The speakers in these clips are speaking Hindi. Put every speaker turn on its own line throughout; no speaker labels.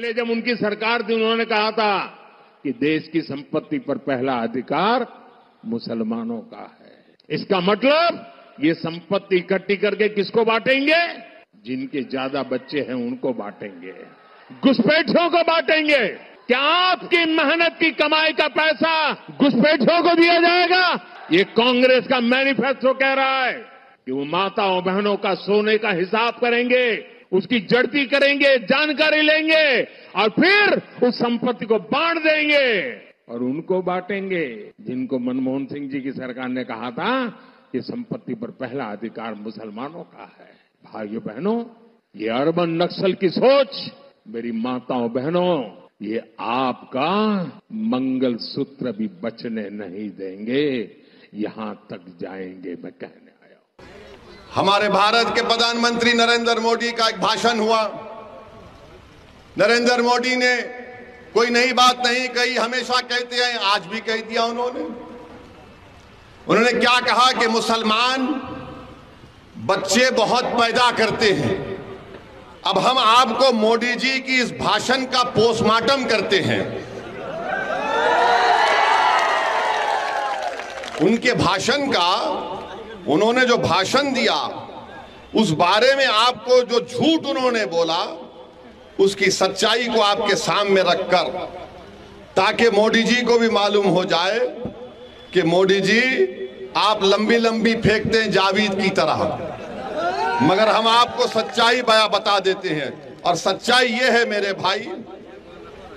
पहले जब उनकी सरकार थी उन्होंने कहा था कि देश की संपत्ति पर पहला अधिकार मुसलमानों का है। इसका मतलब ये संपत्ति इकट्ठी करके किसको बांटेंगे? जिनके ज्यादा बच्चे हैं उनको बांटेंगे, घुसपैठियों को बांटेंगे। क्या आपकी मेहनत की कमाई का पैसा घुसपैठियों को दिया जाएगा? ये कांग्रेस का मैनिफेस्टो कह रहा है कि वो माताओं बहनों का सोने का हिसाब करेंगे, उसकी जड़ती करेंगे, जानकारी लेंगे और फिर उस संपत्ति को बांट देंगे और उनको बांटेंगे जिनको मनमोहन सिंह जी की सरकार ने कहा था कि संपत्ति पर पहला अधिकार मुसलमानों का है। भाइयों बहनों, ये अर्बन नक्सल की सोच, मेरी माताओं बहनों, ये आपका मंगलसूत्र भी बचने नहीं देंगे, यहां तक जाएंगे, मैं कहने आया हूं।
हमारे भारत के प्रधानमंत्री नरेंद्र मोदी का एक भाषण हुआ। नरेंद्र मोदी ने कोई नई बात नहीं कही, हमेशा कहते हैं, आज भी कह दिया उन्होंने क्या कहा कि मुसलमान बच्चे बहुत पैदा करते हैं। अब हम आपको मोदी जी की इस भाषण का पोस्टमार्टम करते हैं। उनके भाषण का, उन्होंने जो भाषण दिया उस बारे में आपको जो झूठ उन्होंने बोला उसकी सच्चाई को आपके सामने रखकर, ताकि मोदी जी को भी मालूम हो जाए कि मोदी जी आप लंबी लंबी फेंकते हैं जावेद की तरह, मगर हम आपको सच्चाई बता देते हैं। और सच्चाई यह है मेरे भाई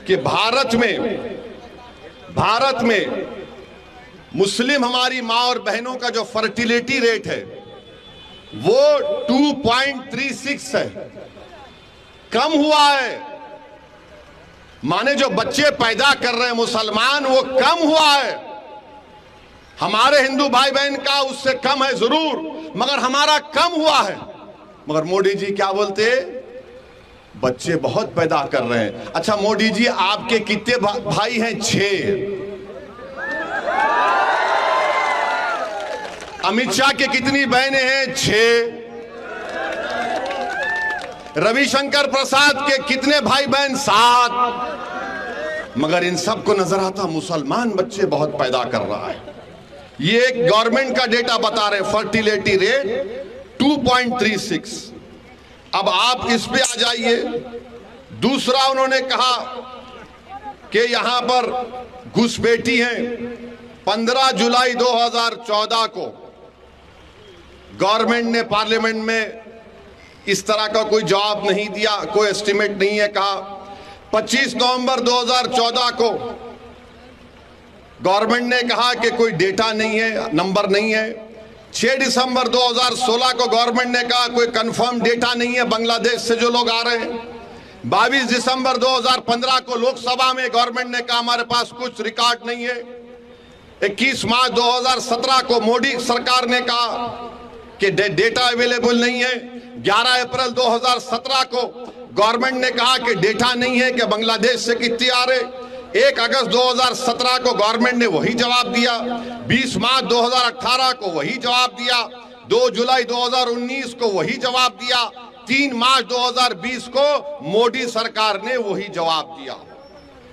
कि भारत में मुस्लिम हमारी मां और बहनों का जो फर्टिलिटी रेट है वो 2.36 है, कम हुआ है। माने जो बच्चे पैदा कर रहे हैं मुसलमान, वो कम हुआ है। हमारे हिंदू भाई बहन का उससे कम है जरूर, मगर हमारा कम हुआ है। मगर मोदी जी क्या बोलते? बच्चे बहुत पैदा कर रहे हैं। अच्छा मोदी जी, आपके कितने भाई हैं? 6। अमित शाह के कितनी बहनें हैं? 6। रविशंकर प्रसाद के कितने भाई बहन? 7। मगर इन सबको नजर आता मुसलमान बच्चे बहुत पैदा कर रहा है। ये एक गवर्नमेंट का डेटा बता रहे, फर्टिलिटी रेट 2.36। अब आप इस पे आ जाइए। दूसरा उन्होंने कहा कि यहां पर घुसपैठी हैं। 15 जुलाई 2014 को गवर्नमेंट ने पार्लियामेंट में इस तरह का कोई जवाब नहीं दिया, कोई एस्टिमेट नहीं है। कहा 25 नवंबर 2014 को गवर्नमेंट ने कहा कि कोई डेटा नहीं है, नंबर नहीं है। 6 दिसंबर 2016 को गवर्नमेंट ने कहा कोई कंफर्म डेटा नहीं है बांग्लादेश से जो लोग आ रहे हैं। 22 दिसंबर 2015 को लोकसभा में गवर्नमेंट ने कहा हमारे पास कुछ रिकॉर्ड नहीं है। 21 मार्च 2017 को मोदी सरकार ने कहा कि डेटा अवेलेबल नहीं है। 11 अप्रैल 2017 को गवर्नमेंट ने कहा कि डेटा नहीं है कि बांग्लादेश से कितने आ रहे। 1 अगस्त 2017 को गवर्नमेंट ने वही जवाब दिया। 20 मार्च 2018 को वही जवाब दिया। 2 जुलाई 2019 को वही जवाब दिया। 3 मार्च 2020 को मोदी सरकार ने वही जवाब दिया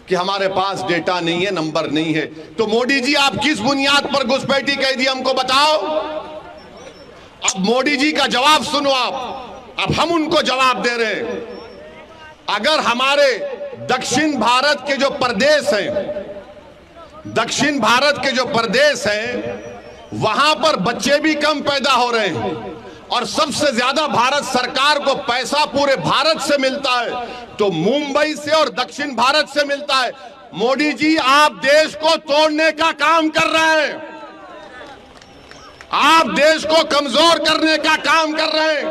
कि हमारे पास डेटा नहीं है, नंबर नहीं है। तो मोदी जी, आप किस बुनियाद पर घुसपैठी कह दी हमको बताओ। अब मोदी जी का जवाब सुनो आप। अब हम उनको जवाब दे रहे हैं। अगर हमारे दक्षिण भारत के जो प्रदेश हैं, दक्षिण भारत के जो प्रदेश हैं, वहां पर बच्चे भी कम पैदा हो रहे हैं और सबसे ज्यादा भारत सरकार को पैसा पूरे भारत से मिलता है तो मुंबई से और दक्षिण भारत से मिलता है। मोदी जी, आप देश को तोड़ने का काम कर रहे हैं। आप देश को कमजोर करने का काम कर रहे हैं।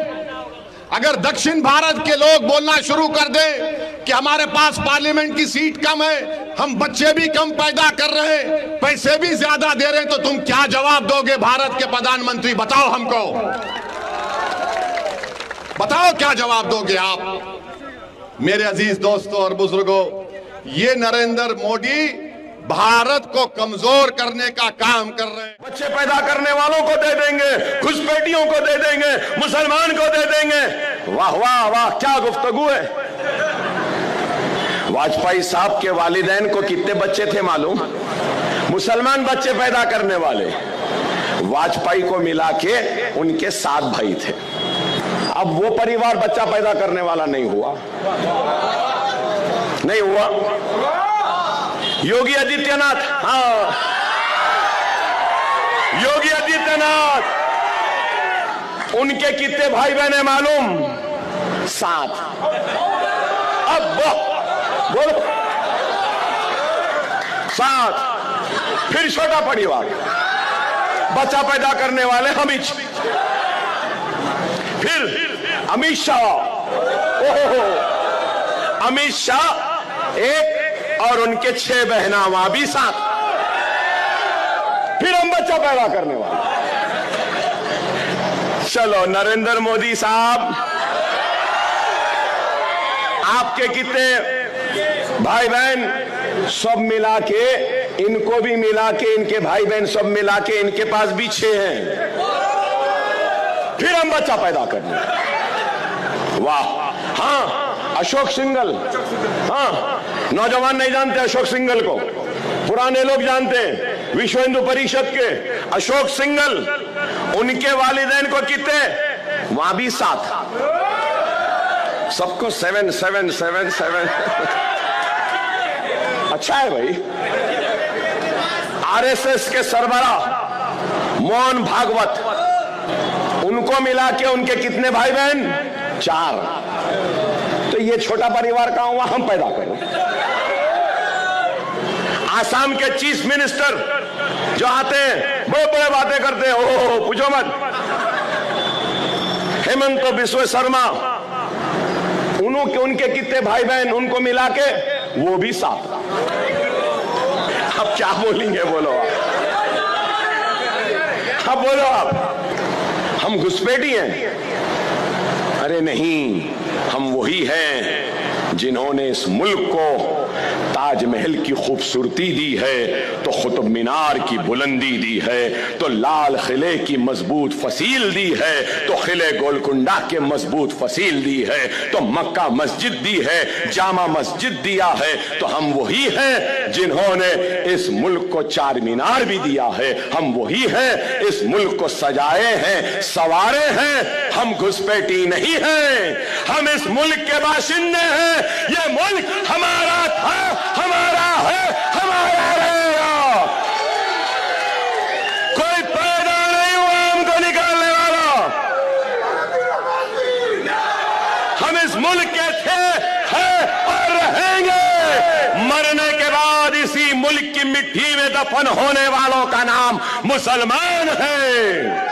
अगर दक्षिण भारत के लोग बोलना शुरू कर दें कि हमारे पास पार्लियामेंट की सीट कम है, हम बच्चे भी कम पैदा कर रहे हैं, पैसे भी ज्यादा दे रहे हैं, तो तुम क्या जवाब दोगे भारत के प्रधानमंत्री? बताओ हमको, बताओ क्या जवाब दोगे आप? मेरे अजीज दोस्तों और बुजुर्गों, ये नरेंद्र मोदी भारत को कमजोर करने का काम कर रहे हैं। बच्चे पैदा करने वालों को दे देंगे, घुसपैठियों को दे देंगे, मुसलमान को दे देंगे। वाह वाह वाह, क्या गुफ्तगू है।
वाजपेयी साहब के वालिदैन को कितने बच्चे थे मालूम? मुसलमान बच्चे पैदा करने वाले। वाजपेयी को मिला के उनके 7 भाई थे। अब वो परिवार बच्चा पैदा करने वाला नहीं हुआ। योगी आदित्यनाथ, हाँ, योगी आदित्यनाथ, उनके कितने भाई बहन है मालूम? 7। अब बोलो 7। फिर छोटा परिवार, बच्चा पैदा करने वाले अमित, फिर अमित शाह, ओहो, अमित शाह 1 और उनके 6 बहना, वहां भी 7। फिर हम बच्चा पैदा करने वाले। चलो नरेंद्र मोदी साहब, आपके कितने भाई बहन? सब मिला के, इनको भी मिला के, इनके भाई बहन सब मिला के इनके पास भी 6 हैं। फिर हम बच्चा पैदा करने। वाह। हाँ, अशोक सिंघल, हाँ, नौजवान नहीं जानते अशोक सिंघल को, पुराने लोग जानते हैं, विश्व हिंदू परिषद के अशोक सिंघल, उनके वालिदैन को कितने? वहां भी 7। सबको 7 7 7 7। अच्छा है भाई। आरएसएस के सरबराह मोहन भागवत, उनको मिला के उनके कितने भाई बहन? 4। तो ये छोटा परिवार कहां हुआ? हम पैदा करें। आसाम के चीफ मिनिस्टर जो आते हैं, बड़े बड़े बातें करते हैं, ओह पूछो मत। हेमंत बिस्व शर्मा, उनके कितने भाई बहन? उनको मिला के वो भी 7। अब क्या बोलेंगे? बोलो आप, बोलो आप। हम घुसपैठी हैं? अरे नहीं, हम वही हैं जिन्होंने इस मुल्क को ताजमहल की खूबसूरती दी है, तो कुतुब मीनार की बुलंदी दी है, तो लाल किले की मजबूत फसील दी है, तो किले गोलकुंडा के मजबूत फसील दी है, तो मक्का मस्जिद दी है, जामा मस्जिद दिया है। तो हम वही हैं जिन्होंने इस मुल्क को 4 मीनार भी दिया है। हम वही हैं इस मुल्क को सजाए हैं, सवारे हैं। हम घुसपैठी नहीं हैं, हम इस मुल्क के बाशिंदे हैं। ये मुल्क हमारा था, हमारा है, हमारा रहेगा। कोई पैदा नहीं हुआ हमको निकालने वाला। हम इस मुल्क के थे, हैं और रहेंगे। मरने के बाद इसी मुल्क की मिट्टी में दफन होने वालों का नाम मुसलमान है।